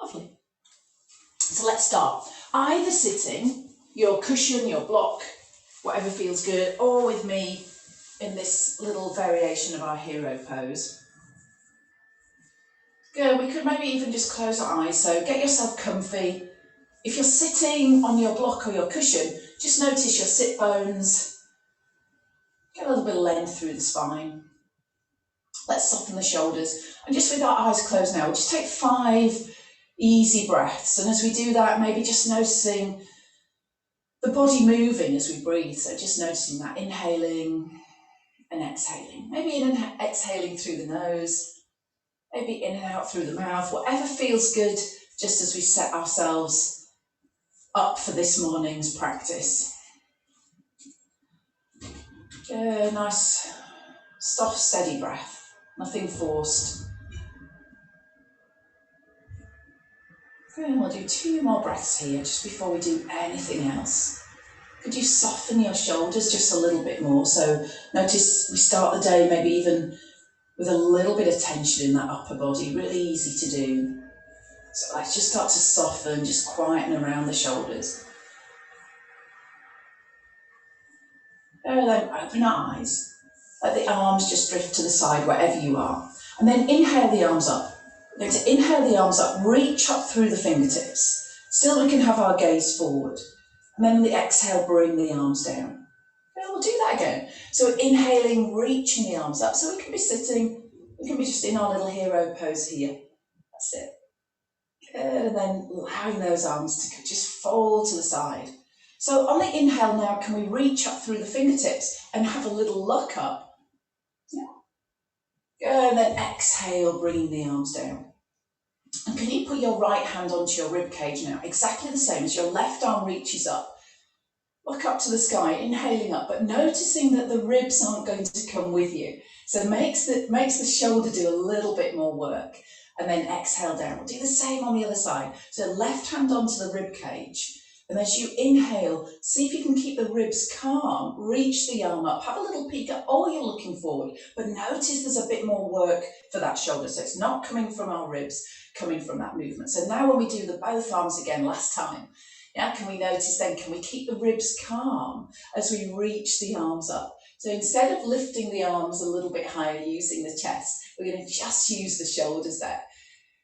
Lovely. So let's start. Either sitting, your cushion, your block, whatever feels good, or with me in this little variation of our hero pose. Good, we could maybe even just close our eyes, so get yourself comfy. If you're sitting on your block or your cushion, just notice your sit bones. Get a little bit of length through the spine. Let's soften the shoulders. And just with our eyes closed now, we'll just take 5 easy breaths. And as we do that, maybe just noticing the body moving as we breathe. So just noticing that, inhaling and exhaling. Maybe exhaling through the nose, maybe in and out through the mouth, whatever feels good, just as we set ourselves up for this morning's practice. Nice, soft, steady breath, nothing forced. And we'll do 2 more breaths here just before we do anything else. Could you soften your shoulders just a little bit more? So notice we start the day maybe even with a little bit of tension in that upper body, really easy to do. So let's just start to soften, just quieten around the shoulders. And then open our eyes. Let the arms just drift to the side wherever you are. And then inhale the arms up. We're going to inhale the arms up, reach up through the fingertips. Still we can have our gaze forward. And then on the exhale, bring the arms down. And we'll do that again. So we're inhaling, reaching the arms up. So we can be sitting, we can be just in our little hero pose here. That's it. Good, and then allowing those arms to just fold to the side. So on the inhale now, can we reach up through the fingertips and have a little look up? Yeah. Good, and then exhale, bringing the arms down. And can you put your right hand onto your rib cage now? Exactly the same as your left arm reaches up. Look up to the sky, inhaling up, but noticing that the ribs aren't going to come with you. So makes the shoulder do a little bit more work. And then exhale down. We'll do the same on the other side. So left hand onto the rib cage. And as you inhale, see if you can keep the ribs calm. Reach the arm up. Have a little peek at all you're looking forward. But notice there's a bit more work for that shoulder. So it's not coming from our ribs, coming from that movement. So now when we do the both arms again last time, yeah, can we notice then, can we keep the ribs calm as we reach the arms up? So instead of lifting the arms a little bit higher using the chest, we're going to just use the shoulders there.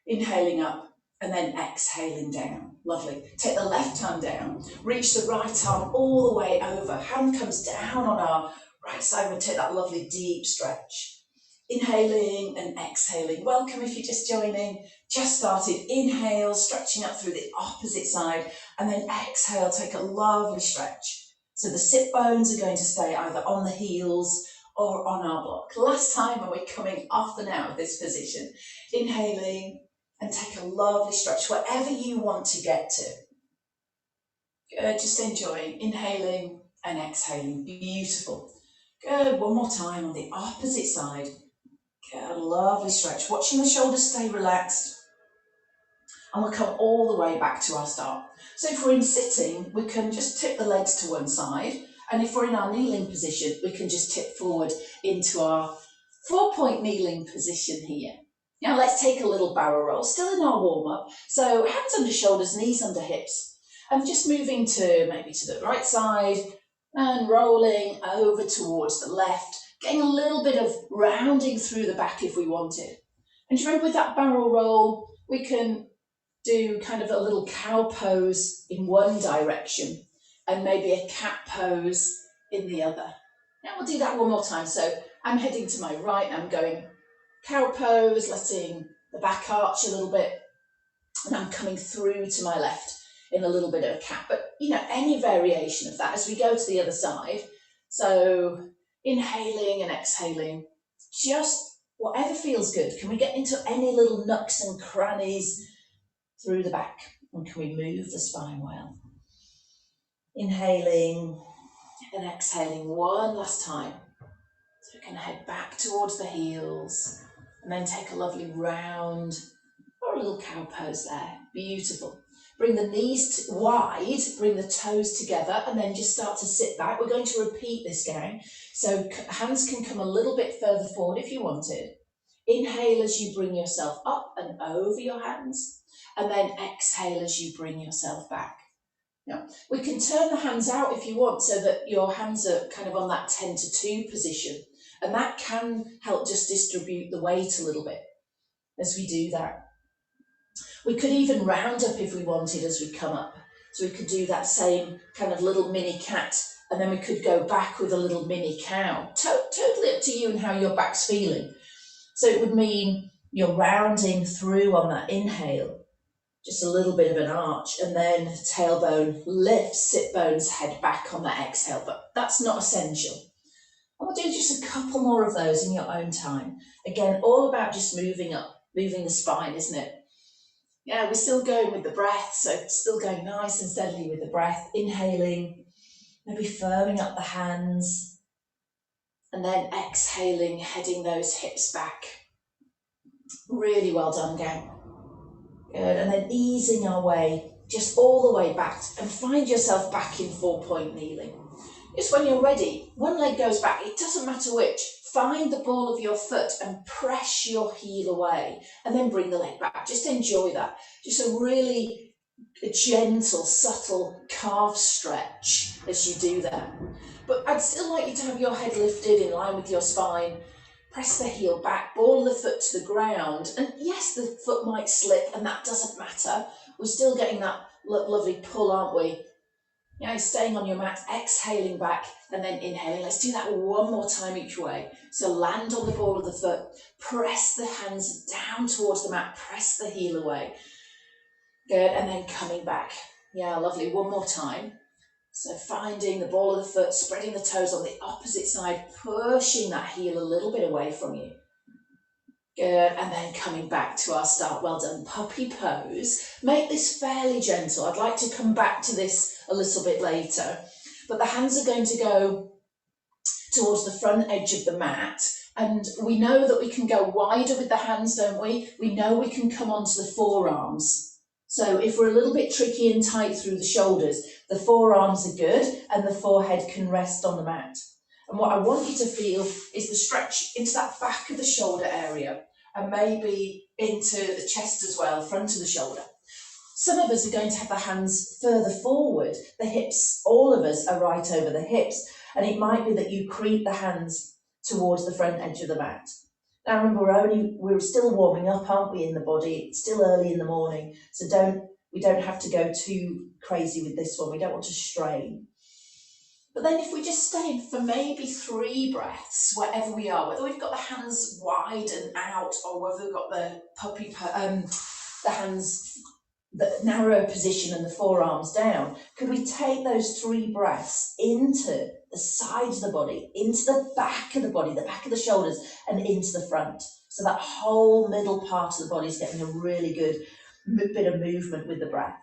Inhaling up and then exhaling down. Lovely. Take the left hand down, reach the right arm all the way over. Hand comes down on our right side. We'll take that lovely deep stretch. Inhaling and exhaling. Welcome if you're just joining. Just started. Inhale, stretching up through the opposite side, and then exhale, take a lovely stretch. So the sit bones are going to stay either on the heels or on our block. Last time when we're coming often out of this position, inhaling and take a lovely stretch wherever you want to get to. Good, just enjoying, inhaling and exhaling, beautiful. Good, one more time on the opposite side. Good, lovely stretch, watching the shoulders stay relaxed. And we'll come all the way back to our start. So if we're in sitting, we can just tip the legs to one side. And if we're in our kneeling position, we can just tip forward into our 4-point kneeling position here. Now let's take a little barrel roll, still in our warm-up. So hands under shoulders, knees under hips. And just moving to maybe to the right side and rolling over towards the left, getting a little bit of rounding through the back if we wanted. And remember with that barrel roll, we can do kind of a little cow pose in one direction and maybe a cat pose in the other. Now we'll do that one more time. So I'm heading to my right, I'm going cow pose, letting the back arch a little bit, and I'm coming through to my left in a little bit of a cat, but you know, any variation of that as we go to the other side. So inhaling and exhaling, just whatever feels good. Can we get into any little nooks and crannies through the back? And can we move the spine well? Inhaling and exhaling one last time. So we can head back towards the heels and then take a lovely round or a little cow pose there. Beautiful. Bring the knees wide, bring the toes together, and then just start to sit back. We're going to repeat this, gang. So hands can come a little bit further forward if you wanted. Inhale as you bring yourself up and over your hands. and then exhale as you bring yourself back. Yeah. We can turn the hands out if you want, so that your hands are kind of on that 10 to 2 position, and that can help just distribute the weight a little bit as we do that. We could even round up if we wanted as we come up. So we could do that same kind of little mini cat, and then we could go back with a little mini cow. Totally up to you and how your back's feeling. So it would mean you're rounding through on that inhale, just a little bit of an arch, and then tailbone lifts, sit bones head back on that exhale, but that's not essential. And we'll do just a couple more of those in your own time. Again, all about just moving up, moving the spine, isn't it? Yeah, we're still going with the breath, so still going nice and steadily with the breath, inhaling, maybe firming up the hands, and then exhaling, heading those hips back. Really well done, gang. Good, and then easing our way, just all the way back, and find yourself back in 4-point kneeling. Just when you're ready, one leg goes back, it doesn't matter which, find the ball of your foot and press your heel away, and then bring the leg back. Just enjoy that. Just a really gentle, subtle calf stretch as you do that. But I'd still like you to have your head lifted in line with your spine. Press the heel back, ball the foot to the ground, and yes, the foot might slip, and that doesn't matter. We're still getting that lovely pull, aren't we? Yeah, staying on your mat, exhaling back, and then inhaling. Let's do that one more time each way. So land on the ball of the foot, press the hands down towards the mat, press the heel away. Good, and then coming back. Yeah, lovely, one more time. So finding the ball of the foot, spreading the toes on the opposite side, pushing that heel a little bit away from you. Good, and then coming back to our start. Well done, puppy pose. Make this fairly gentle. I'd like to come back to this a little bit later, but the hands are going to go towards the front edge of the mat, and we know that we can go wider with the hands, don't we? We know we can come onto the forearms. So if we're a little bit tricky and tight through the shoulders, the forearms are good and the forehead can rest on the mat. And what I want you to feel is the stretch into that back of the shoulder area, and maybe into the chest as well, front of the shoulder. Some of us are going to have the hands further forward. The hips, all of us are right over the hips. And it might be that you creep the hands towards the front edge of the mat. Now remember, we're still warming up, aren't we, in the body? It's still early in the morning, so we don't have to go too crazy with this one. We don't want to strain. But then if we just stay for maybe 3 breaths, wherever we are, whether we've got the hands wide and out, or whether we've got the the hands, the narrow position and the forearms down, could we take those 3 breaths into the sides of the body, into the back of the shoulders, and into the front? So that whole middle part of the body is getting a really good bit of movement with the breath.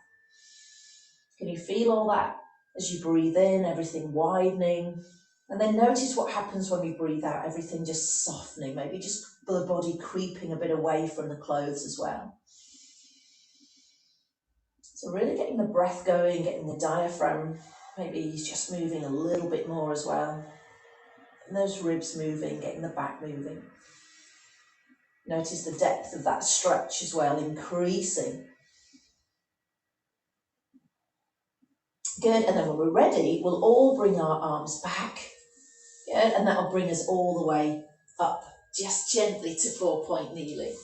Can you feel all that as you breathe in, everything widening? And then notice what happens when we breathe out, everything just softening, maybe just the body creeping a bit away from the clothes as well. So really getting the breath going, getting the diaphragm maybe just moving a little bit more as well. And those ribs moving, getting the back moving. Notice the depth of that stretch as well, increasing. Good, and then when we're ready, we'll all bring our arms back. Good, and that'll bring us all the way up, just gently to 4-point kneeling.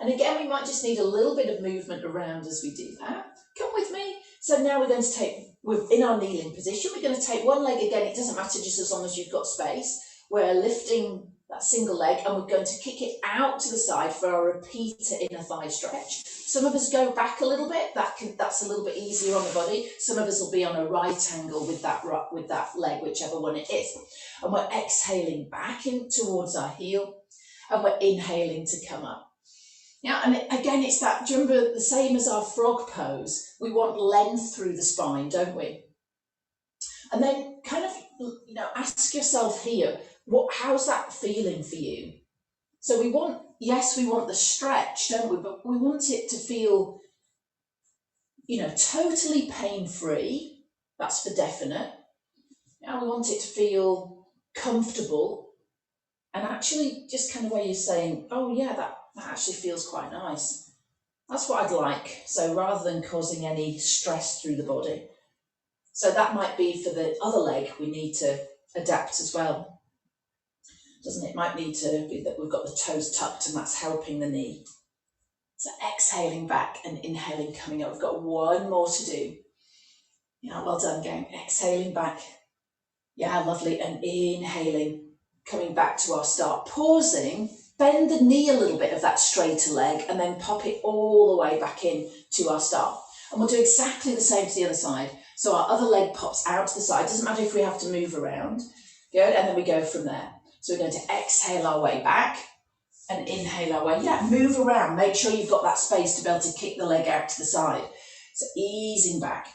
And again, we might just need a little bit of movement around as we do that. Come with me. So now we're going to we're in our kneeling position. We're going to take one leg again. It doesn't matter, just as long as you've got space. We're lifting that single leg and we're going to kick it out to the side for our repeater inner thigh stretch. Some of us go back a little bit. That's a little bit easier on the body. Some of us will be on a right angle with that leg, whichever one it is. And we're exhaling back in towards our heel, and we're inhaling to come up. Yeah, and again, it's that, do you remember, the same as our frog pose? We want length through the spine, don't we? And then kind of, ask yourself here, how's that feeling for you? So we want the stretch, don't we? But we want it to feel, totally pain-free. That's for definite. Yeah, we want it to feel comfortable. And actually, just kind of where you're saying, oh yeah, that actually feels quite nice. That's what I'd like. So rather than causing any stress through the body. So that might be for the other leg, we need to adapt as well. Doesn't it? Might need to be that we've got the toes tucked and that's helping the knee. So exhaling back and inhaling coming up. We've got one more to do. Yeah, well done, gang. Exhaling back. Yeah, lovely. And inhaling, coming back to our start. Pausing, bend the knee a little bit of that straighter leg and then pop it all the way back in to our start. And we'll do exactly the same to the other side. So our other leg pops out to the side. Doesn't matter if we have to move around. Good, and then we go from there. So we're going to exhale our way back and inhale our way. Yeah, move around. Make sure you've got that space to be able to kick the leg out to the side. So easing back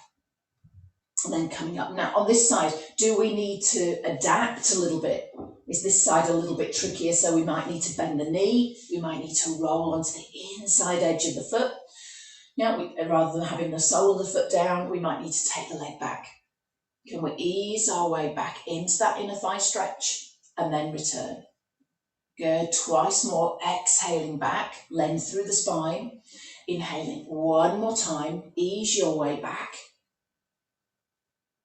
and then coming up. Now on this side, do we need to adapt a little bit? Is this side a little bit trickier? So we might need to bend the knee. We might need to roll onto the inside edge of the foot. Now, rather than having the sole of the foot down, we might need to take the leg back. Can we ease our way back into that inner thigh stretch and then return? Good, twice more, exhaling back, length through the spine. Inhaling one more time, ease your way back.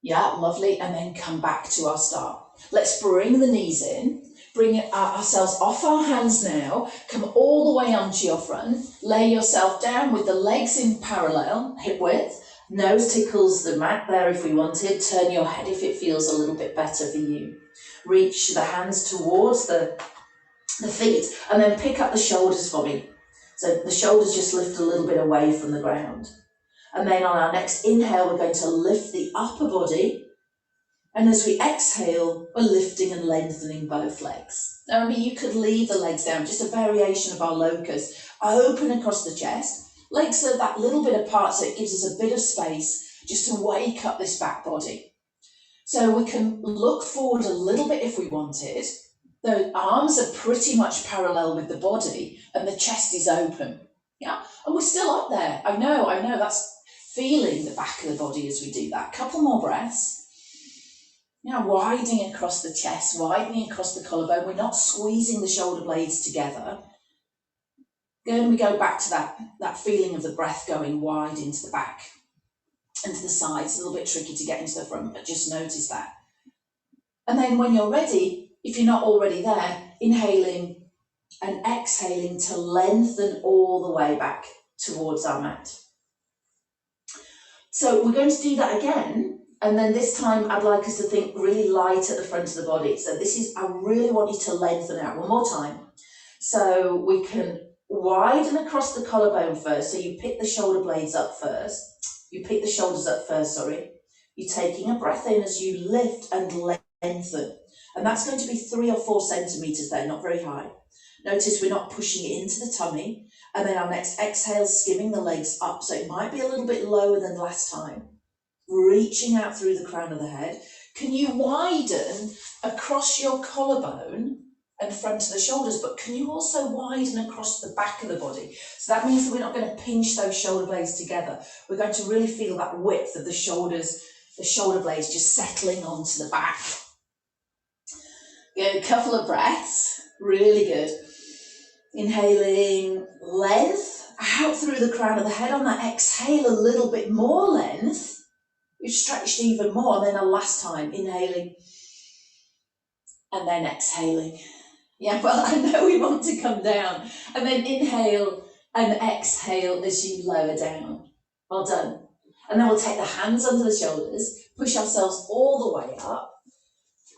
Yeah, lovely, and then come back to our start. Let's bring the knees in, bring ourselves off our hands now, come all the way onto your front, lay yourself down with the legs in parallel, hip width, nose tickles the mat there if we wanted, turn your head if it feels a little bit better for you. Reach the hands towards the feet and then pick up the shoulders for me. So the shoulders just lift a little bit away from the ground. And then on our next inhale, we're going to lift the upper body. And as we exhale, we're lifting and lengthening both legs. Now remember, you could leave the legs down, just a variation of our locus. Open across the chest. Legs are that little bit apart, so it gives us a bit of space just to wake up this back body. So we can look forward a little bit if we wanted. The arms are pretty much parallel with the body and the chest is open. Yeah, and we're still up there. I know, that's feeling the back of the body as we do that. Couple more breaths. Now widening across the chest, widening across the collarbone. We're not squeezing the shoulder blades together. Then we go back to that feeling of the breath going wide into the back and to the sides. A little bit tricky to get into the front, but just notice that. And then when you're ready, if you're not already there, inhaling and exhaling to lengthen all the way back towards our mat. So we're going to do that again, and then this time I'd like us to think really light at the front of the body. So this is, I really want you to lengthen out one more time. So we can widen across the collarbone first, so you pick the shoulder blades up first. You pick the shoulders up first, sorry. You're taking a breath in as you lift and lengthen. And that's going to be 3 or 4 centimetres there, not very high. Notice we're not pushing it into the tummy. And then our next exhale, skimming the legs up. So it might be a little bit lower than last time. Reaching out through the crown of the head. Can you widen across your collarbone and front of the shoulders, but can you also widen across the back of the body? So that means that we're not going to pinch those shoulder blades together. We're going to really feel that width of the shoulders, the shoulder blades just settling onto the back. Good, a couple of breaths, really good. Inhaling, length out through the crown of the head. On that exhale, a little bit more length. We've stretched even more. And then a last time, inhaling and then exhaling. Yeah, well, I know we want to come down. And then inhale and exhale as you lower down. Well done. And then we'll take the hands under the shoulders, push ourselves all the way up.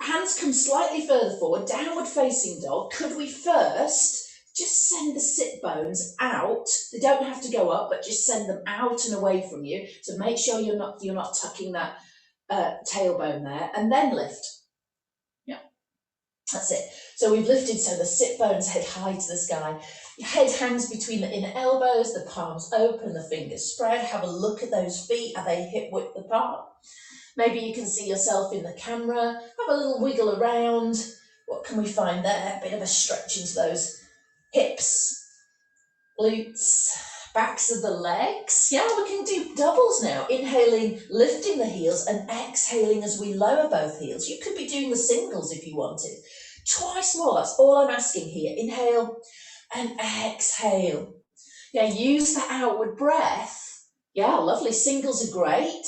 Hands come slightly further forward, downward facing dog. Could we first just send the sit bones out? They don't have to go up, but just send them out and away from you. So make sure you're not tucking that tailbone there, and then lift. Yeah, that's it. So we've lifted, so the sit bones head high to the sky. Your head hangs between the inner elbows, the palms open, the fingers spread. Have a look at those feet. Are they hip width apart? Maybe you can see yourself in the camera. Have a little wiggle around. What can we find there? A bit of a stretch into those hips, glutes, backs of the legs. Yeah, we can do doubles now. Inhaling, lifting the heels, and exhaling as we lower both heels. You could be doing the singles if you wanted. Twice more, that's all I'm asking here. Inhale and exhale. Yeah, use the outward breath. Yeah, lovely. Singles are great.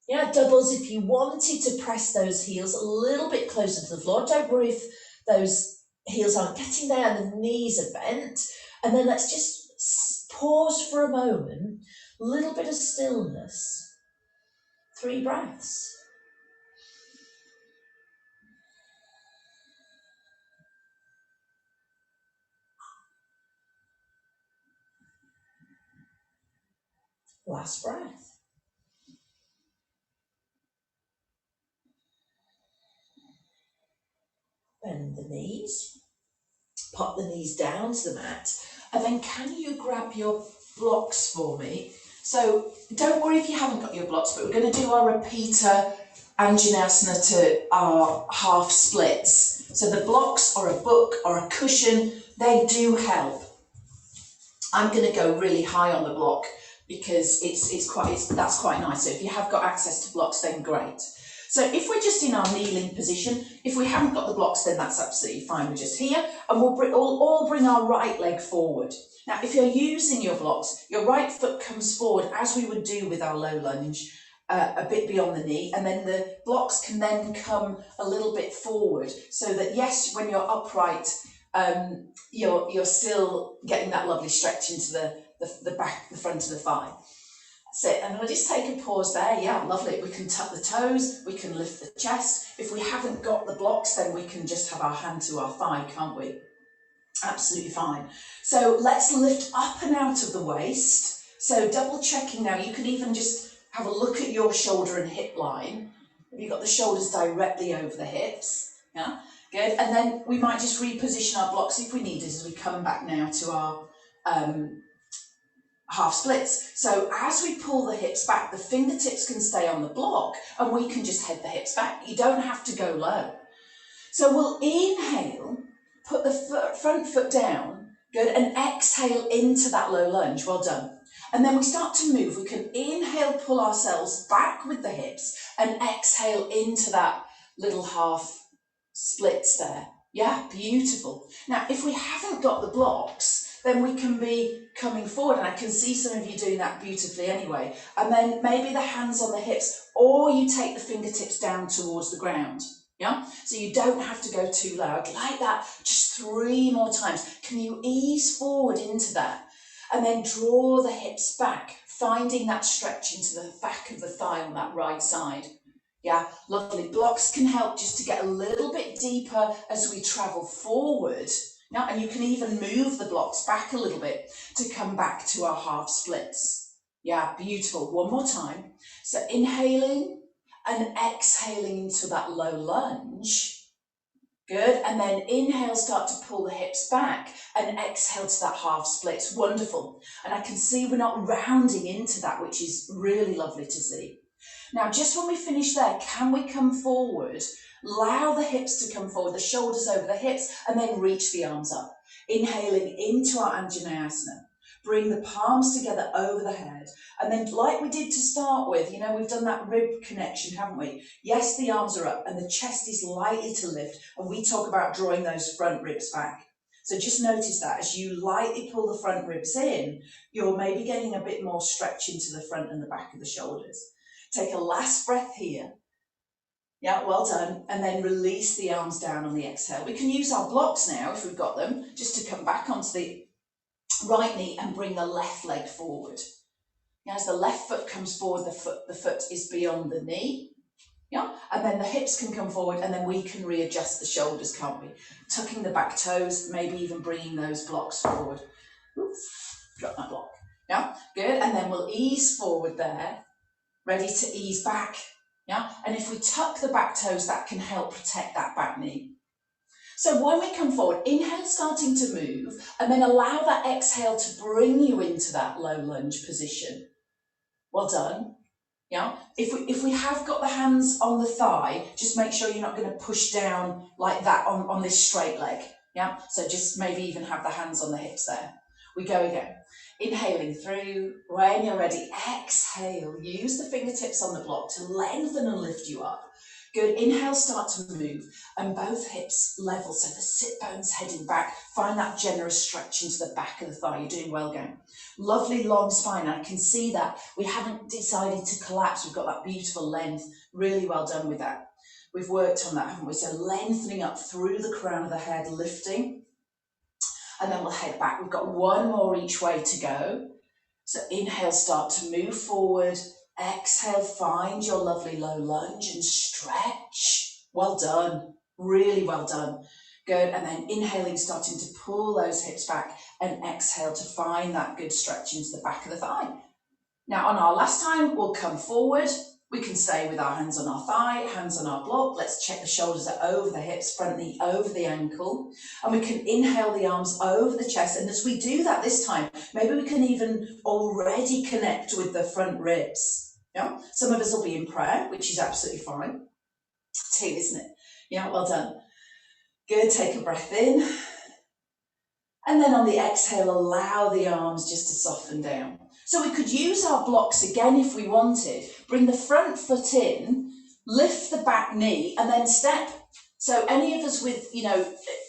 Yeah, doubles, if you wanted to press those heels a little bit closer to the floor. Don't worry if those heels aren't getting there and the knees are bent. And then let's just pause for a moment. A little bit of stillness. 3 breaths. Last breath. Bend the knees. Pop the knees down to the mat. And then can you grab your blocks for me? So don't worry if you haven't got your blocks, but we're going to do our repeater Anjaneyasana to our half splits. So the blocks or a book or a cushion, they do help. I'm going to go really high on the block because that's quite nice. So if you have got access to blocks, then great. So if we're just in our kneeling position, if we haven't got the blocks, then that's absolutely fine. We're just here, and we'll all bring our right leg forward. Now, if you're using your blocks, your right foot comes forward, as we would do with our low lunge, a bit beyond the knee, and then the blocks can then come a little bit forward, so that yes, when you're upright, you're still getting that lovely stretch into the back, the front of the thigh. That's it, and we'll just take a pause there. Yeah, lovely. We can tuck the toes, we can lift the chest. If we haven't got the blocks, then we can just have our hand to our thigh, can't we? Absolutely fine. So let's lift up and out of the waist. So double checking now, you can even just have a look at your shoulder and hip line. Have you got the shoulders directly over the hips? Yeah, good. And then we might just reposition our blocks if we need it as we come back now to our half splits. So as we pull the hips back, the fingertips can stay on the block and we can just head the hips back. You don't have to go low. So we'll inhale, put the front foot down, good, and exhale into that low lunge. Well done. And then we start to move. We can inhale, pull ourselves back with the hips, and exhale into that little half splits there. Yeah, beautiful. Now, if we haven't got the blocks, then we can be coming forward, and I can see some of you doing that beautifully anyway. And then maybe the hands on the hips, or you take the fingertips down towards the ground. Yeah, so you don't have to go too low. I'd like that just 3 more times. Can you ease forward into that? And then draw the hips back, finding that stretch into the back of the thigh on that right side. Yeah, lovely. Blocks can help just to get a little bit deeper as we travel forward. Yeah, and you can even move the blocks back a little bit to come back to our half splits. Yeah, beautiful. One more time. So inhaling and exhaling into that low lunge. Good, and then inhale, start to pull the hips back, and exhale to that half splits. Wonderful. And I can see we're not rounding into that, which is really lovely to see. Now, just when we finish there, can we come forward? Allow the hips to come forward, the shoulders over the hips, and then reach the arms up. Inhaling into our Anjaneyasana. Bring the palms together over the head. And then like we did to start with, you know, we've done that rib connection, haven't we? Yes, the arms are up and the chest is lightly to lift. And we talk about drawing those front ribs back. So just notice that as you lightly pull the front ribs in, you're maybe getting a bit more stretch into the front and the back of the shoulders. Take a last breath here. Yeah, well done. And then release the arms down on the exhale. We can use our blocks now, if we've got them, just to come back onto the right knee and bring the left leg forward. Now, as the left foot comes forward, the foot is beyond the knee. Yeah, and then the hips can come forward, and then we can readjust the shoulders, can't we? Tucking the back toes, maybe even bringing those blocks forward. Oops, drop my block. Yeah, good. And then we'll ease forward there, ready to ease back. Yeah, and if we tuck the back toes, that can help protect that back knee. So when we come forward, inhale, starting to move, and then allow that exhale to bring you into that low lunge position. Well done. Yeah. If we have got the hands on the thigh, just make sure you're not going to push down like that on this straight leg. Yeah. So just maybe even have the hands on the hips there. We go again. Inhaling through. When you're ready, exhale. Use the fingertips on the block to lengthen and lift you up. Good, inhale, start to move, and both hips level, so the sit bone's heading back. Find that generous stretch into the back of the thigh. You're doing well, gang. Lovely long spine. I can see that we haven't decided to collapse. We've got that beautiful length. Really well done with that. We've worked on that, haven't we? So lengthening up through the crown of the head, lifting, and then we'll head back. We've got one more each way to go. So inhale, start to move forward. Exhale, find your lovely low lunge and stretch. Well done, really well done. Good, and then inhaling, starting to pull those hips back, and exhale to find that good stretch into the back of the thigh. Now on our last time, we'll come forward. We can stay with our hands on our thigh, hands on our block. Let's check the shoulders are over the hips, front knee over the ankle. And we can inhale the arms over the chest. And as we do that this time, maybe we can even already connect with the front ribs. Yeah? Some of us will be in prayer, which is absolutely fine. Too, isn't it? Yeah, well done. Good, take a breath in. And then on the exhale, allow the arms just to soften down. So we could use our blocks again if we wanted. Bring the front foot in, lift the back knee, and then step. So any of us with,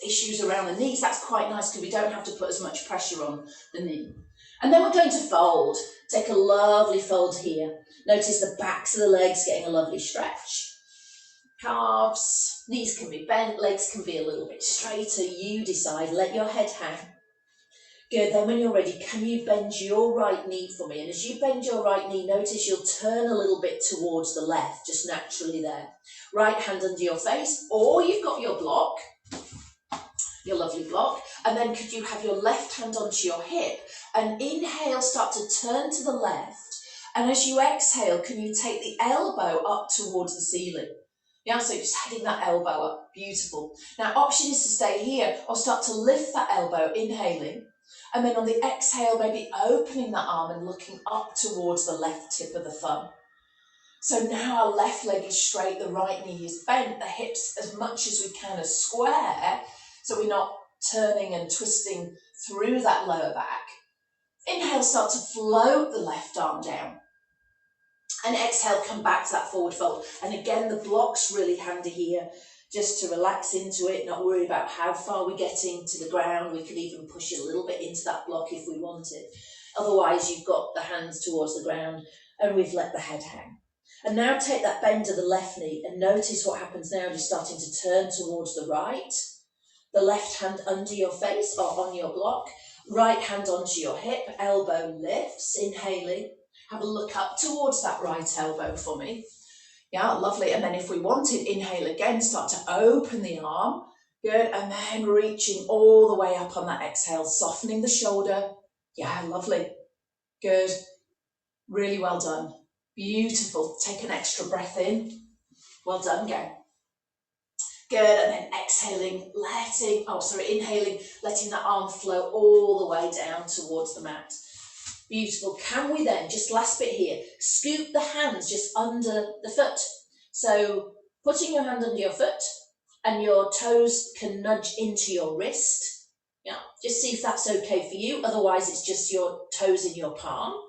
issues around the knees, that's quite nice because we don't have to put as much pressure on the knee. And then we're going to fold. Take a lovely fold here. Notice the backs of the legs getting a lovely stretch. Calves, knees can be bent, legs can be a little bit straighter. You decide, let your head hang. Good, then when you're ready, can you bend your right knee for me? And as you bend your right knee, notice you'll turn a little bit towards the left, just naturally there. Right hand under your face, or you've got your block, your lovely block, and then could you have your left hand onto your hip, and inhale, start to turn to the left, and as you exhale, can you take the elbow up towards the ceiling? Yeah, so just heading that elbow up, beautiful. Now, option is to stay here, or start to lift that elbow, inhaling, and then on the exhale, maybe opening that arm and looking up towards the left tip of the thumb. So now our left leg is straight, the right knee is bent, the hips as much as we can are square, so we're not turning and twisting through that lower back. Inhale, start to float the left arm down. And exhale, come back to that forward fold. And again, the block's really handy here, just to relax into it, not worry about how far we're getting to the ground. We could even push it a little bit into that block if we wanted. Otherwise, you've got the hands towards the ground and we've let the head hang. And now take that bend of the left knee and notice what happens now. You're starting to turn towards the right. The left hand under your face or on your block. Right hand onto your hip, elbow lifts, inhaling. Have a look up towards that right elbow for me. Yeah, lovely. And then if we wanted, inhale again, start to open the arm. Good. And then reaching all the way up on that exhale, softening the shoulder. Yeah, lovely. Good. Really well done. Beautiful. Take an extra breath in. Well done, go. Good. And then exhaling, inhaling, letting that arm flow all the way down towards the mat. Beautiful. Can we then, just last bit here, scoop the hands just under the foot. So putting your hand under your foot and your toes can nudge into your wrist. Yeah, just see if that's okay for you. Otherwise, it's just your toes in your palm.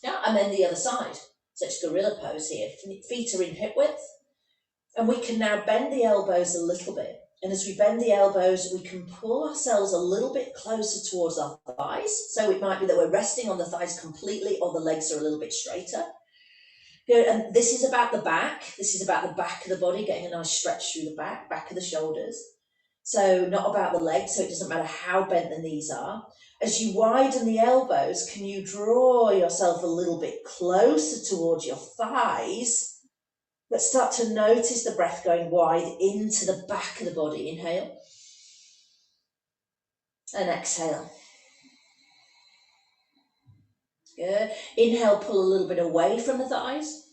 Yeah, and then the other side. So it's gorilla pose here. Feet are in hip width. And we can now bend the elbows a little bit. And as we bend the elbows, we can pull ourselves a little bit closer towards our thighs. So it might be that we're resting on the thighs completely or the legs are a little bit straighter. Good. And this is about the back. This is about the back of the body, getting a nice stretch through the back of the shoulders. So not about the legs, so it doesn't matter how bent the knees are. As you widen the elbows, can you draw yourself a little bit closer towards your thighs? But start to notice the breath going wide into the back of the body. Inhale. And exhale. Good. Inhale, pull a little bit away from the thighs.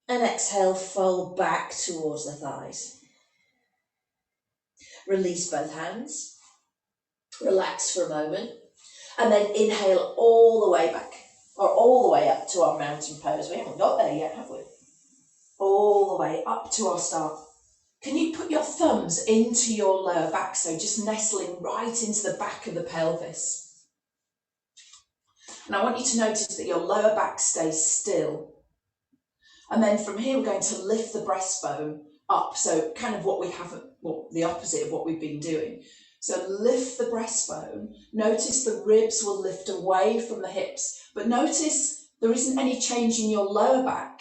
And exhale, fold back towards the thighs. Release both hands. Relax for a moment. And then inhale all the way back. Or all the way up to our mountain pose. We haven't got there yet, have we? All the way up to our start. Can you put your thumbs into your lower back, so just nestling right into the back of the pelvis? And I want you to notice that your lower back stays still. And then from here, we're going to lift the breastbone up. So kind of what we have, well, the opposite of what we've been doing. So lift the breastbone. Notice the ribs will lift away from the hips, but notice there isn't any change in your lower back.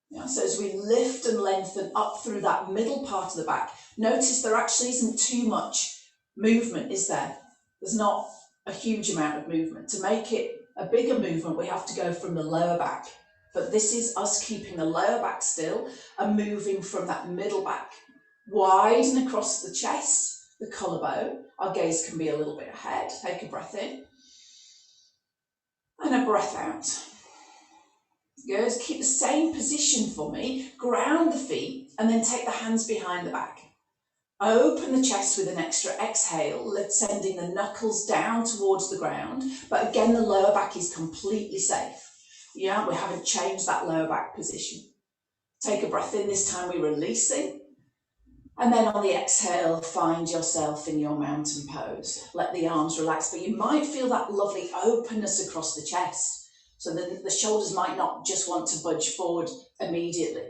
Yeah, so as we lift and lengthen up through that middle part of the back, notice there actually isn't too much movement, is there? There's not a huge amount of movement. To make it a bigger movement, we have to go from the lower back. But this is us keeping the lower back still and moving from that middle back. Widen across the chest, the collarbone. Our gaze can be a little bit ahead. Take a breath in and a breath out. Good. Keep the same position for me. Ground the feet and then take the hands behind the back. Open the chest with an extra exhale, sending the knuckles down towards the ground. But again, the lower back is completely safe. Yeah, we haven't changed that lower back position. Take a breath in. This time we're releasing. And then on the exhale, find yourself in your mountain pose. Let the arms relax, but you might feel that lovely openness across the chest. So the shoulders might not just want to budge forward immediately.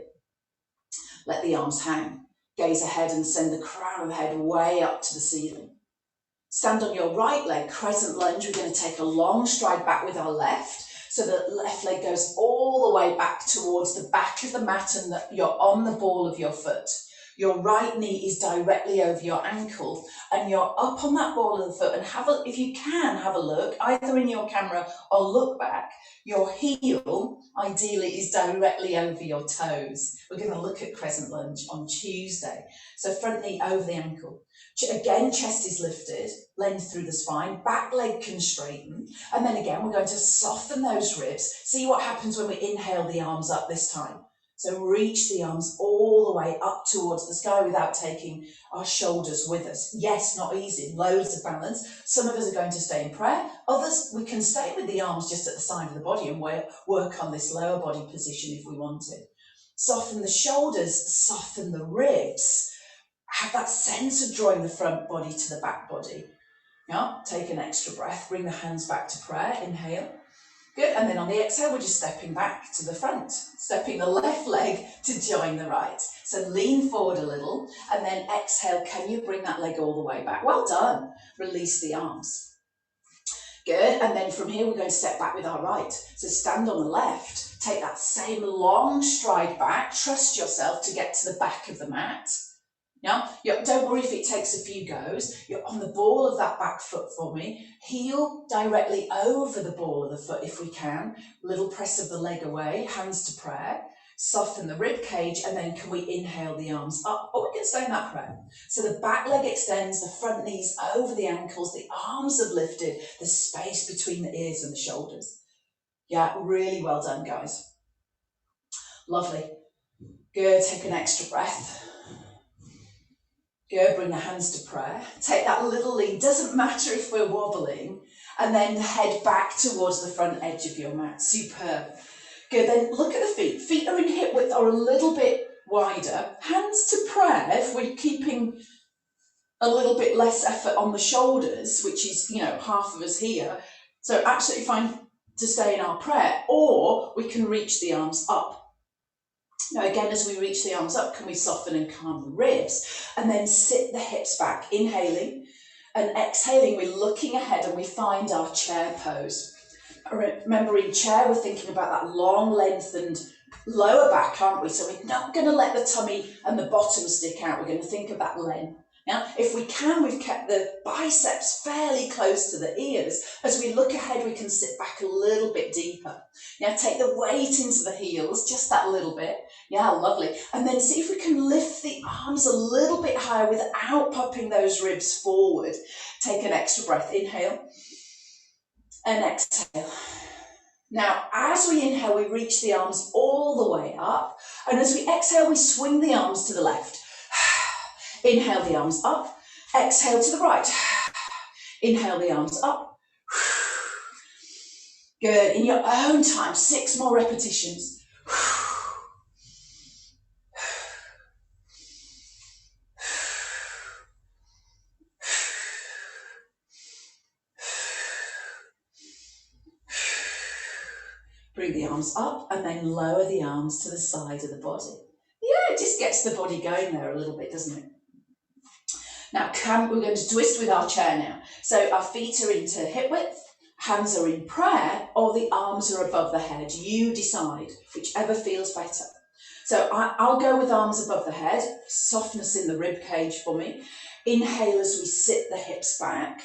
Let the arms hang. Gaze ahead and send the crown of the head way up to the ceiling. Stand on your right leg, crescent lunge. We're going to take a long stride back with our left. So the left leg goes all the way back towards the back of the mat and you're on the ball of your foot. Your right knee is directly over your ankle and you're up on that ball of the foot, and if you can, have a look, either in your camera or look back. Your heel, ideally, is directly over your toes. We're going to look at crescent lunge on Tuesday. So front knee over the ankle. Again, chest is lifted, length through the spine, back leg can straighten. And then again, we're going to soften those ribs. See what happens when we inhale the arms up this time. So reach the arms all the way up towards the sky without taking our shoulders with us. Yes, not easy, loads of balance. Some of us are going to stay in prayer. Others, we can stay with the arms just at the side of the body and work on this lower body position if we wanted. Soften the shoulders, soften the ribs. Have that sense of drawing the front body to the back body. Yeah, take an extra breath, bring the hands back to prayer, inhale. Good, and then on the exhale, we're just stepping back to the front, stepping the left leg to join the right. So lean forward a little, and then exhale, can you bring that leg all the way back? Well done. Release the arms. Good, and then from here, we're going to step back with our right. So stand on the left, take that same long stride back, trust yourself to get to the back of the mat. Yeah, don't worry if it takes a few goes. You're on the ball of that back foot for me. Heel directly over the ball of the foot if we can. Little press of the leg away, hands to prayer. Soften the rib cage, and then can we inhale the arms up? Or we can stay in that prayer. So the back leg extends, the front knees over the ankles, the arms have lifted, the space between the ears and the shoulders. Yeah, really well done, guys. Lovely. Good, take an extra breath. Good, bring the hands to prayer. Take that little lean, doesn't matter if we're wobbling, and then head back towards the front edge of your mat. Superb. Good, then look at the feet. Feet are in hip width or a little bit wider. Hands to prayer if we're keeping a little bit less effort on the shoulders, which is, half of us here. So absolutely fine to stay in our prayer, or we can reach the arms up. Now again, as we reach the arms up, can we soften and calm the ribs? And then sit the hips back, inhaling and exhaling. We're looking ahead and we find our chair pose. Remember, in chair, we're thinking about that long, lengthened lower back, aren't we? So we're not going to let the tummy and the bottom stick out. We're going to think of that len. Now, if we can, we've kept the biceps fairly close to the ears. As we look ahead, we can sit back a little bit deeper. Now, take the weight into the heels, just that little bit. Yeah, lovely. And then see if we can lift the arms a little bit higher without popping those ribs forward. Take an extra breath. Inhale and exhale. Now, as we inhale, we reach the arms all the way up. And as we exhale, we swing the arms to the left. Inhale the arms up, exhale to the right. Inhale the arms up. Good, in your own time, 6 more repetitions. Bring the arms up and then lower the arms to the side of the body. Yeah, it just gets the body going there a little bit, doesn't it? Now, we're going to twist with our chair now. So our feet are into hip width, hands are in prayer, or the arms are above the head. You decide, whichever feels better. So I'll go with arms above the head, softness in the rib cage for me. Inhale as we sit the hips back.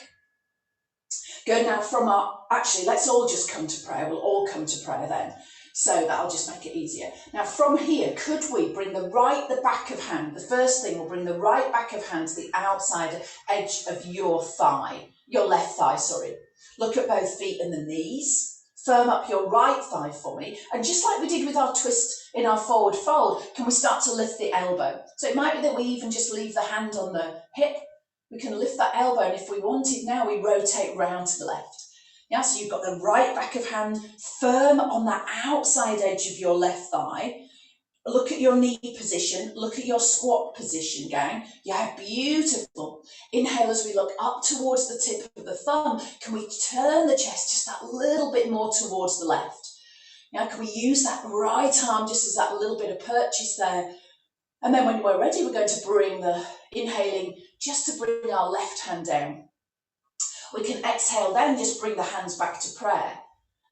Good, now from actually, let's all just come to prayer. We'll all come to prayer then. So that'll just make it easier. Now from here, could we bring the back of hand, the first thing, we'll bring the right back of hand to the outside edge of your thigh, your left thigh, sorry. Look at both feet and the knees. Firm up your right thigh for me. And just like we did with our twist in our forward fold, can we start to lift the elbow? So it might be that we even just leave the hand on the hip. We can lift that elbow, and if we wanted now, we rotate round to the left. Yeah, so you've got the right back of hand firm on that outside edge of your left thigh. Look at your knee position. Look at your squat position, gang. Yeah, beautiful. Inhale as we look up towards the tip of the thumb. Can we turn the chest just that little bit more towards the left? Now, can we use that right arm just as that little bit of purchase there? And then when we're ready, we're going to bring the inhaling just to bring our left hand down. We can exhale then, just bring the hands back to prayer.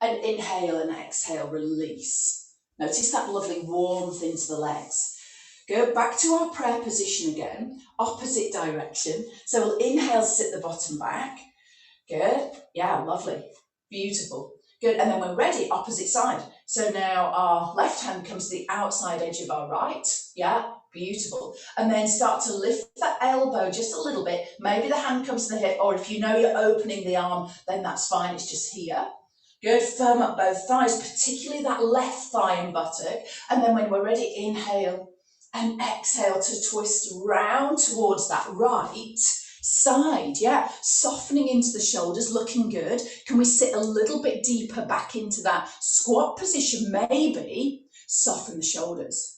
And inhale and exhale, release. Notice that lovely warmth into the legs. Go back to our prayer position again, opposite direction. So we'll inhale, sit the bottom back. Good. Yeah, lovely. Beautiful. Good. And then when we're ready, opposite side. So now our left hand comes to the outside edge of our right. Yeah, beautiful. And then start to lift that elbow just a little bit. Maybe the hand comes to the hip, or if you know you're opening the arm, then that's fine. It's just here. Good. Firm up both thighs, particularly that left thigh and buttock. And then when we're ready, inhale and exhale to twist round towards that right side. Yeah, softening into the shoulders, looking good. Can we sit a little bit deeper back into that squat position? Maybe soften the shoulders.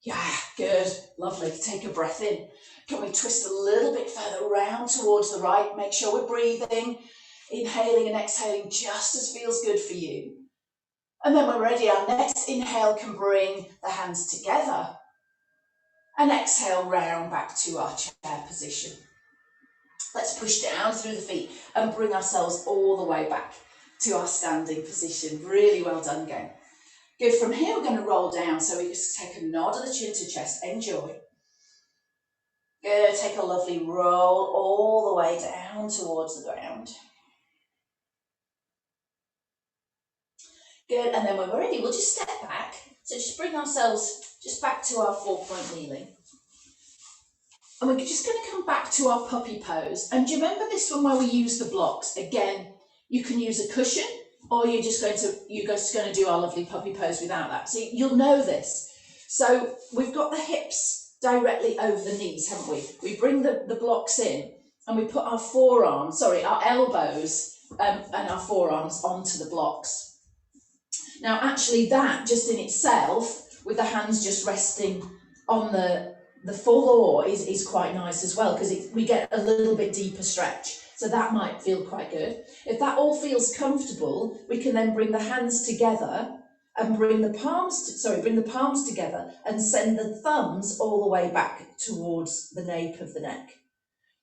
Yeah, good, lovely. Take a breath in. Can we twist a little bit further round towards the right? Make sure we're breathing, inhaling and exhaling just as feels good for you. And then when we're ready, our next inhale can bring the hands together. And exhale round back to our chair position. Let's push down through the feet and bring ourselves all the way back to our standing position. Really well done, gang. Good. From here, we're going to roll down. So we just take a nod of the chin to chest. Enjoy. Good. Take a lovely roll all the way down towards the ground. Good. And then when we're ready, we'll just step back. So just bring ourselves just back to our 4-point kneeling. And we're just going to come back to our puppy pose. And do you remember this one where we use the blocks? Again, you can use a cushion, or you're just going to do our lovely puppy pose without that. So you'll know this. So we've got the hips directly over the knees, haven't we? We bring the blocks in and we put our elbows and our forearms onto the blocks. Now, actually that just in itself, with the hands just resting on the floor is quite nice as well, because we get a little bit deeper stretch. So that might feel quite good. If that all feels comfortable, we can then bring the hands together and bring the palms together and send the thumbs all the way back towards the nape of the neck.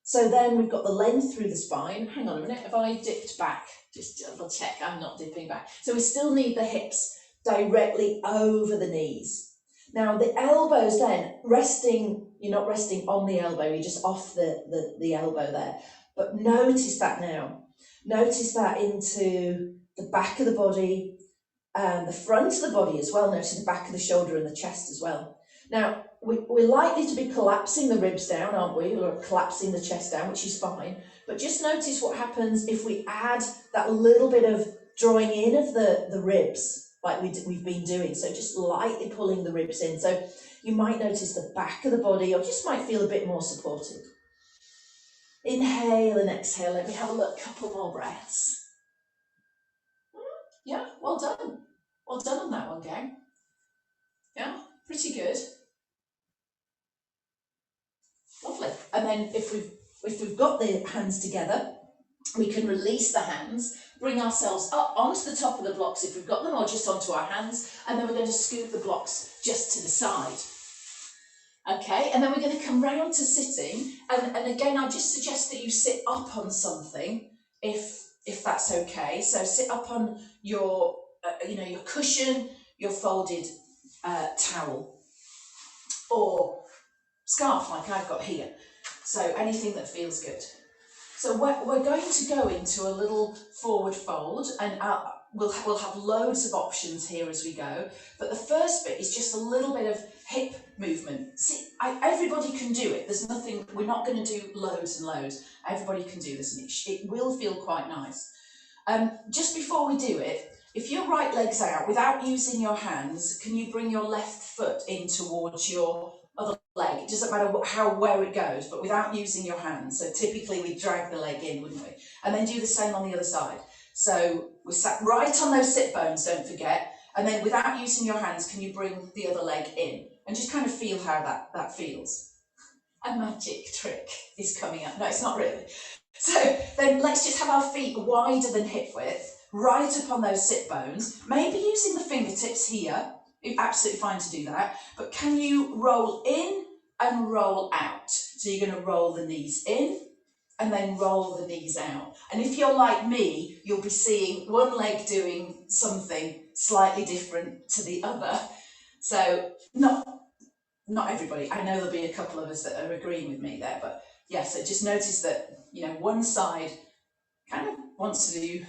So then we've got the length through the spine. Hang on a minute, have I dipped back? Just double check, I'm not dipping back. So we still need the hips directly over the knees. Now the elbows then, you're not resting on the elbow, you're just off the elbow there. But notice that now. Notice that into the back of the body and the front of the body as well. Notice the back of the shoulder and the chest as well. Now, we're likely to be collapsing the ribs down, aren't we? Or collapsing the chest down, which is fine. But just notice what happens if we add that little bit of drawing in of the ribs, like we've been doing. So just lightly pulling the ribs in. So you might notice the back of the body, or just might feel a bit more supported. Inhale and exhale. Let me have a look, couple more breaths. Yeah, well done. Well done on that one, gang. Yeah, pretty good. Lovely. And then if we've got the hands together, We can release the hands, bring ourselves up onto the top of the blocks if we've got them, or just onto our hands, and then we're going to scoop the blocks just to the side. Okay, and then we're going to come round to sitting, and again, I just suggest that you sit up on something if that's okay. So sit up on your, your cushion, your folded towel, or scarf like I've got here. So anything that feels good. So we're going to go into a little forward fold, and we'll have loads of options here as we go. But the first bit is just a little bit of hip movement. See, everybody can do it. There's nothing, we're not going to do loads and loads. Everybody can do this, and it will feel quite nice. Just before we do it, if your right leg's out, without using your hands, can you bring your left foot in towards your other leg? It doesn't matter where it goes, but without using your hands. So typically we drag the leg in, wouldn't we? And then do the same on the other side. So we're sat right on those sit bones, don't forget. And then without using your hands, can you bring the other leg in? And just kind of feel how that feels. A magic trick is coming up. No, it's not really. So then let's just have our feet wider than hip width, right up on those sit bones, maybe using the fingertips here. It's absolutely fine to do that, but can you roll in and roll out? So you're going to roll the knees in and then roll the knees out. And if you're like me, you'll be seeing one leg doing something slightly different to the other. So not everybody. I know there'll be a couple of us that are agreeing with me there, but yeah, so just notice that, one side kind of wants to do,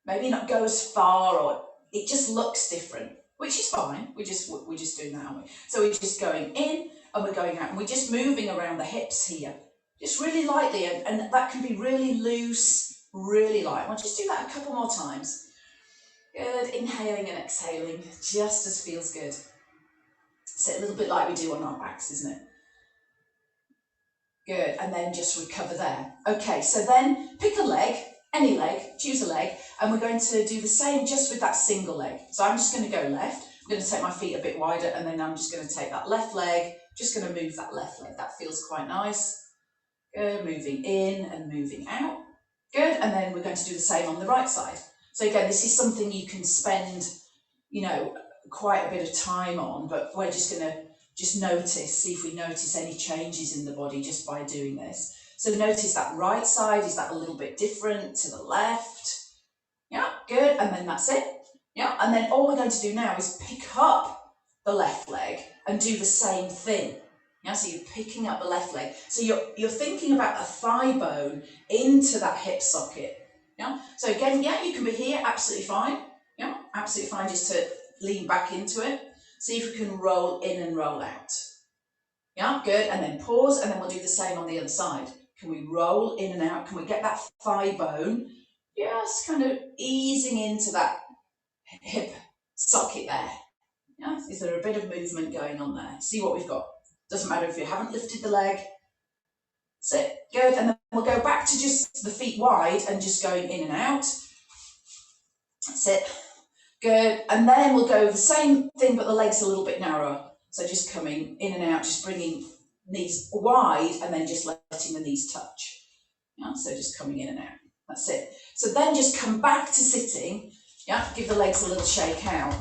maybe not go as far, or it just looks different, which is fine. We're just doing that, aren't we? So we're just going in and we're going out, and we're just moving around the hips here, just really lightly, and that can be really loose, really light. I'll just do that a couple more times. Good, inhaling and exhaling, just as feels good. So a little bit like we do on our backs, isn't it? Good, and then just recover there. Okay, so then pick a leg, any leg, choose a leg, and we're going to do the same just with that single leg. So I'm just going to go left. I'm going to take my feet a bit wider, and then I'm just going to take that left leg, just going to move that left leg. That feels quite nice. Good, moving in and moving out. Good, and then we're going to do the same on the right side. So again, this is something you can spend, quite a bit of time on, but we're just going to see if we notice any changes in the body just by doing this. So notice that right side, is that a little bit different to the left? Yeah, good, and then that's it. Yeah, and then all we're going to do now is pick up the left leg and do the same thing. Yeah, so you're picking up the left leg. So you're thinking about the thigh bone into that hip socket. Yeah, so again, yeah, you can be here, absolutely fine. Yeah, absolutely fine just to lean back into it. See if we can roll in and roll out. Yeah, good, and then pause, and then we'll do the same on the other side. Can we roll in and out? Can we get that thigh bone just kind of easing into that hip socket there? Yeah, is there a bit of movement going on there? See what we've got. Doesn't matter if you haven't lifted the leg. Sit, good, and then we'll go back to just the feet wide and just going in and out. Sit. Good, and then we'll go the same thing, but the legs a little bit narrower. So just coming in and out, just bringing knees wide, and then just letting the knees touch. Yeah, so just coming in and out. That's it. So then just come back to sitting. Yeah, give the legs a little shake out.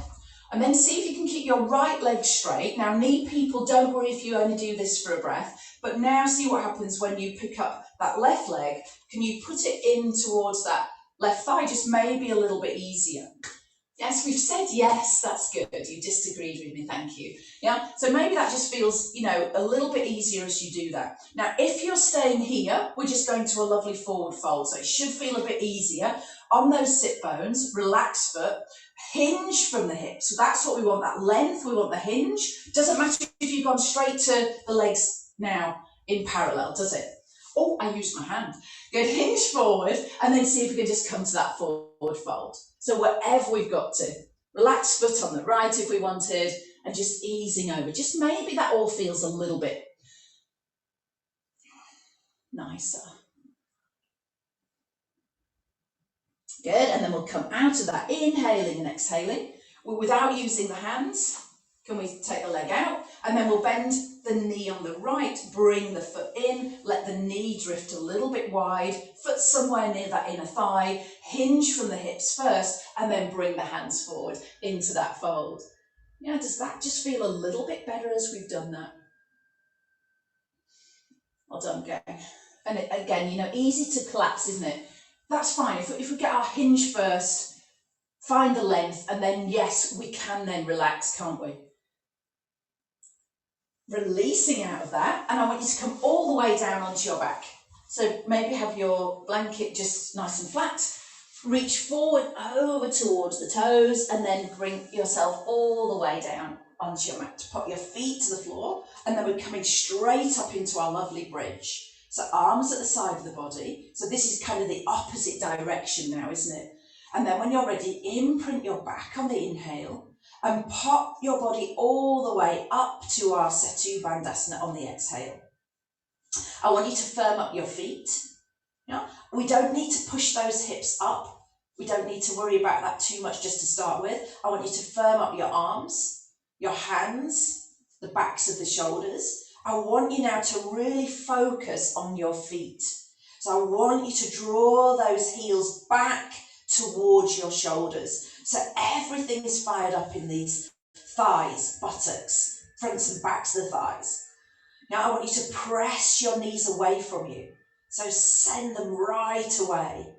And then see if you can keep your right leg straight. Now, knee people, don't worry if you only do this for a breath, but now see what happens when you pick up that left leg. Can you put it in towards that left thigh, just maybe a little bit easier? Yes, we've said yes, that's good. You disagreed with me, thank you. Yeah, so maybe that just feels, a little bit easier as you do that. Now, if you're staying here, we're just going to a lovely forward fold, so it should feel a bit easier. On those sit bones, relax foot, hinge from the hips. So that's what we want, that length, we want the hinge. Doesn't matter if you've gone straight to the legs now in parallel, does it? Oh, I used my hand. Good, hinge forward, and then see if we can just come to that forward fold. So wherever we've got to, relax foot on the right if we wanted, and just easing over. Just maybe that all feels a little bit nicer. Good, and then we'll come out of that, inhaling and exhaling, without using the hands. Can we take the leg out? And then we'll bend the knee on the right, bring the foot in, let the knee drift a little bit wide, foot somewhere near that inner thigh, hinge from the hips first, and then bring the hands forward into that fold. Yeah, does that just feel a little bit better as we've done that? Well done, gang. And again, you know, easy to collapse, isn't it? That's fine. If we get our hinge first, find the length, and then yes, we can then relax, can't we? Releasing out of that, and I want you to come all the way down onto your back. So maybe have your blanket just nice and flat, reach forward over towards the toes, and then bring yourself all the way down onto your mat. Put your feet to the floor, and then we're coming straight up into our lovely bridge. So arms at the side of the body. So this is kind of the opposite direction now, isn't it? And then when you're ready, imprint your back on the inhale, and pop your body all the way up to our Setu Bandhasana on the exhale. I want you to firm up your feet. Yeah? We don't need to push those hips up. We don't need to worry about that too much just to start with. I want you to firm up your arms, your hands, the backs of the shoulders. I want you now to really focus on your feet. So I want you to draw those heels back towards your shoulders. So everything is fired up in these thighs, buttocks, fronts and backs of the thighs. Now I want you to press your knees away from you. So send them right away.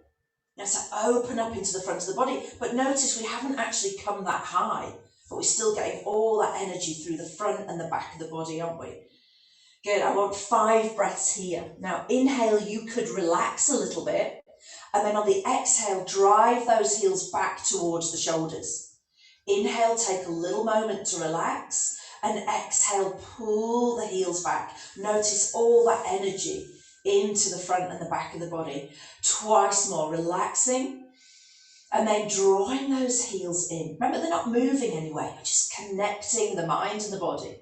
Now so open up into the front of the body. But notice we haven't actually come that high, but we're still getting all that energy through the front and the back of the body, aren't we? Good, I want 5 breaths here. Now inhale, you could relax a little bit. And then on the exhale, drive those heels back towards the shoulders. Inhale, take a little moment to relax, and exhale, pull the heels back. Notice all that energy into the front and the back of the body. Twice more, relaxing, and then drawing those heels in. Remember, they're not moving anyway, you're just connecting the mind and the body.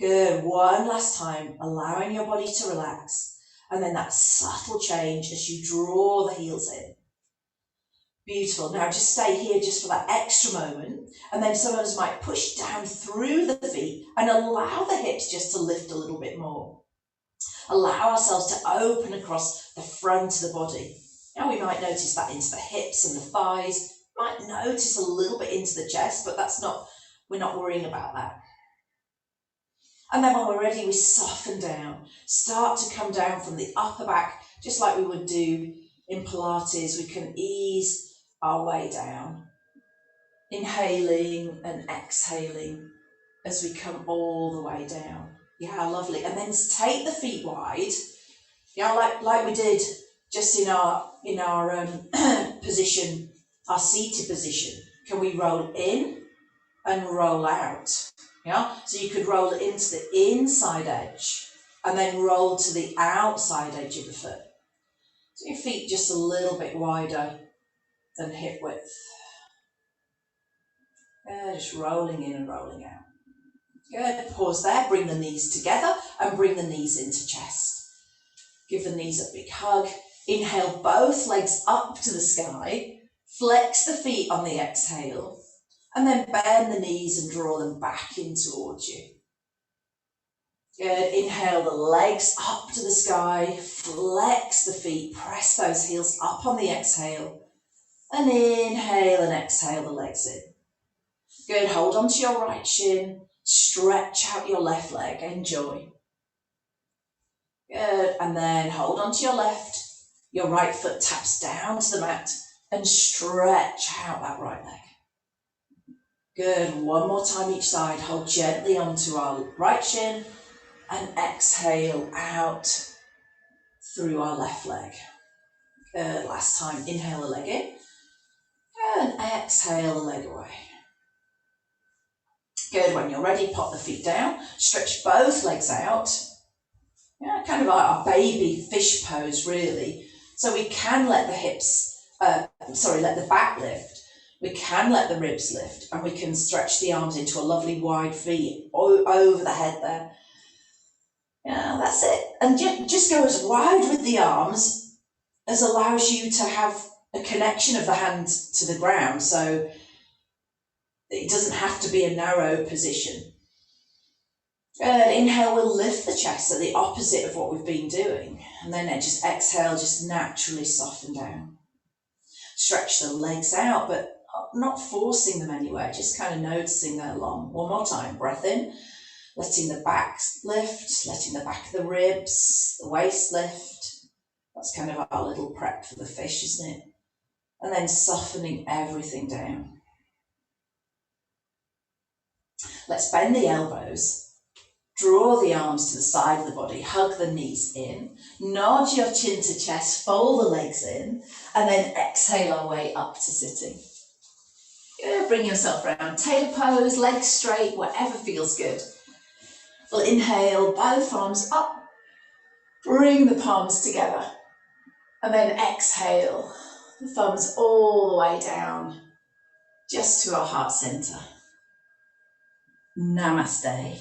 Good, one last time, allowing your body to relax. And then that subtle change as you draw the heels in. Beautiful. Now just stay here just for that extra moment. And then some of us might push down through the feet and allow the hips just to lift a little bit more. Allow ourselves to open across the front of the body. Now we might notice that into the hips and the thighs. Might notice a little bit into the chest, but we're not worrying about that. And then when we're ready, we soften down. Start to come down from the upper back, just like we would do in Pilates. We can ease our way down. Inhaling and exhaling as we come all the way down. Yeah, lovely. And then take the feet wide. Yeah, like we did just in our position, our seated position. Can we roll in and roll out? Yeah, so you could roll it into the inside edge and then roll to the outside edge of the foot. So your feet just a little bit wider than hip width. Just rolling in and rolling out. Good, pause there, bring the knees together and bring the knees into chest. Give the knees a big hug. Inhale, both legs up to the sky. Flex the feet on the exhale. And then bend the knees and draw them back in towards you. Good, inhale the legs up to the sky, flex the feet, press those heels up on the exhale. And inhale and exhale the legs in. Good, hold on to your right shin, stretch out your left leg, enjoy. Good, and then hold on to your left, your right foot taps down to the mat and stretch out that right leg. Good, one more time each side. Hold gently onto our right shin and exhale out through our left leg. Good, last time, inhale the leg in and exhale the leg away. Good, when you're ready, pop the feet down, stretch both legs out. Yeah, kind of like our baby fish pose really. So we can let let the back lift. We can let the ribs lift and we can stretch the arms into a lovely wide V over the head there. Yeah, that's it. And just go as wide with the arms as allows you to have a connection of the hand to the ground. So It doesn't have to be a narrow position. Inhale, we'll lift the chest, so the opposite of what we've been doing. And then just exhale, just naturally soften down. Stretch the legs out, but not forcing them anywhere, just kind of noticing they're long. One more time, breath in, letting the back lift, letting the back of the ribs, the waist lift. That's kind of our little prep for the fish, isn't it? And then softening everything down. Let's bend the elbows. Draw the arms to the side of the body, hug the knees in, nod your chin to chest, fold the legs in, and then exhale our way up to sitting. Bring yourself around, tailor pose, legs straight, whatever feels good. We'll inhale, both arms up, bring the palms together, and then exhale, the thumbs all the way down, just to our heart center. Namaste.